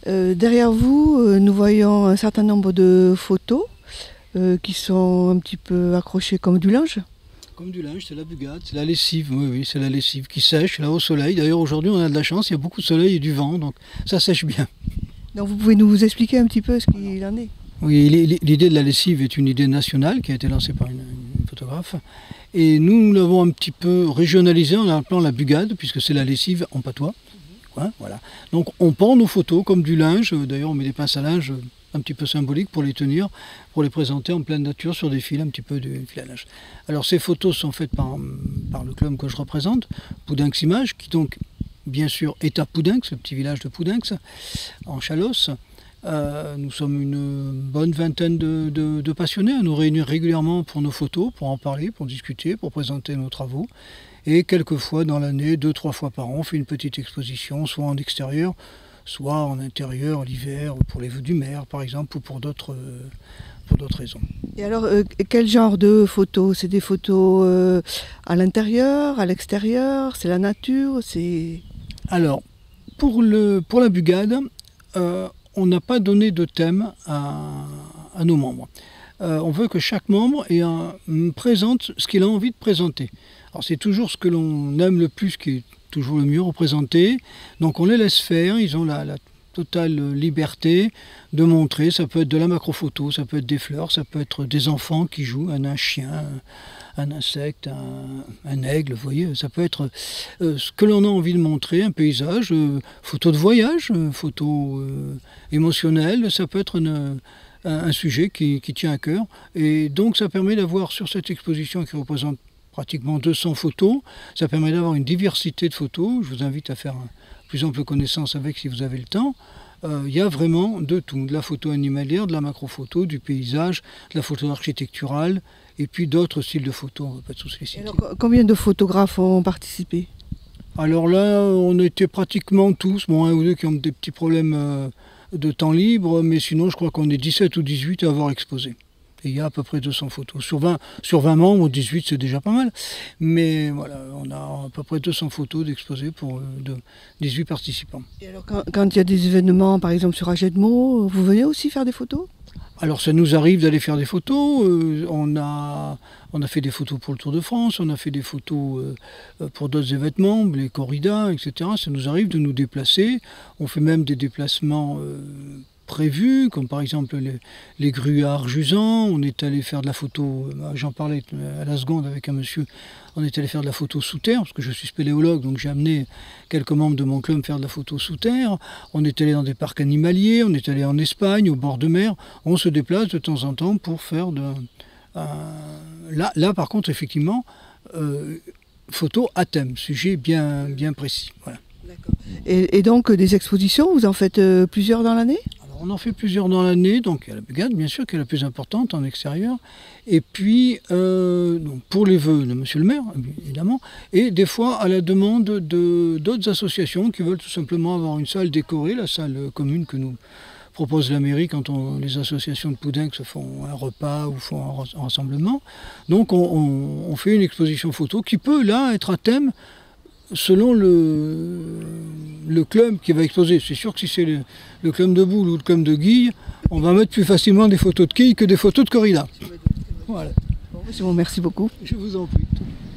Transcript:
Derrière vous, nous voyons un certain nombre de photos qui sont un petit peu accrochées comme du linge. Comme du linge, c'est la bugade, c'est la lessive, oui, oui, c'est la lessive qui sèche là au soleil. D'ailleurs aujourd'hui on a de la chance, il y a beaucoup de soleil et du vent, donc ça sèche bien. Donc vous pouvez nous expliquer un petit peu ce qu'il en est? Oui, l'idée de la lessive est une idée nationale qui a été lancée par une photographe. Et nous l'avons un petit peu régionalisée en l'appelant la bugade, puisque c'est la lessive en patois. Ouais, voilà. Donc on pend nos photos comme du linge, d'ailleurs on met des pinces à linge un petit peu symboliques pour les tenir, pour les présenter en pleine nature sur des fils, un petit peu de fil à linge. Alors ces photos sont faites par le club que je représente, Poudinx Images, qui donc bien sûr est à Poudinx, ce petit village de Poudinx, en Chalosse. Nous sommes une bonne vingtaine de passionnés à nous réunir régulièrement pour nos photos, pour en parler, pour discuter, pour présenter nos travaux. Et quelques fois dans l'année, 2-3 fois par an, on fait une petite exposition, soit en extérieur, soit en intérieur, l'hiver, pour les vœux du maire par exemple, ou pour d'autres raisons. Et alors, quel genre de photos? C'est des photos à l'intérieur, à l'extérieur? C'est la nature? Alors, pour la bugade, on n'a pas donné de thème à nos membres. On veut que chaque membre présente ce qu'il a envie de présenter. Alors c'est toujours ce que l'on aime le plus qui est toujours le mieux représenté. Donc on les laisse faire, ils ont la totale liberté de montrer. Ça peut être de la macrophoto, ça peut être des fleurs, ça peut être des enfants qui jouent, un chien, un insecte, un aigle, vous voyez. Ça peut être ce que l'on a envie de montrer, un paysage, photo de voyage, photo émotionnelle, ça peut être un sujet qui tient à cœur. Et donc ça permet d'avoir sur cette exposition qui représente pratiquement 200 photos, ça permet d'avoir une diversité de photos. Je vous invite à faire plus ample connaissance avec si vous avez le temps. Il y a vraiment de tout, de la photo animalière, de la macrophoto, du paysage, de la photo architecturale, et puis d'autres styles de photos, on ne va pas tous les citer. Alors, combien de photographes ont participé? Alors là, on était pratiquement tous, bon, un ou deux qui ont des petits problèmes de temps libre, mais sinon je crois qu'on est 17 ou 18 à avoir exposé. Et il y a à peu près 200 photos. Sur 20 membres, 18 c'est déjà pas mal. Mais voilà, on a à peu près 200 photos d'exposés pour 18 participants. Et alors quand il y a des événements, par exemple sur Agetmo, vous venez aussi faire des photos? Alors ça nous arrive d'aller faire des photos. On a fait des photos pour le Tour de France, on a fait des photos pour d'autres événements, les corridas, etc. Ça nous arrive de nous déplacer. On fait même des déplacements prévus, comme par exemple les grues à Arjusan. On est allé faire de la photo, j'en parlais à la seconde avec un monsieur, on est allé faire de la photo sous terre, parce que je suis spéléologue, donc j'ai amené quelques membres de mon club faire de la photo sous terre. On est allé dans des parcs animaliers, on est allé en Espagne, au bord de mer. On se déplace de temps en temps pour faire là par contre, effectivement, photo à thème, sujet bien précis. Voilà. Et donc des expositions, vous en faites plusieurs dans l'année? On en fait plusieurs dans l'année, donc il y a la bugade bien sûr qui est la plus importante en extérieur, et puis donc pour les vœux de monsieur le maire évidemment, et des fois à la demande d'autres associations qui veulent tout simplement avoir une salle décorée, la salle commune que nous propose la mairie quand les associations de Poudinx font un repas ou font un rassemblement. Donc on fait une exposition photo qui peut là être à thème selon le club qui va exposer. C'est sûr que si c'est le club de Boule ou le club de Guille, on va mettre plus facilement des photos de quilles que des photos de corrida. Voilà. Bon, merci beaucoup. Je vous en prie.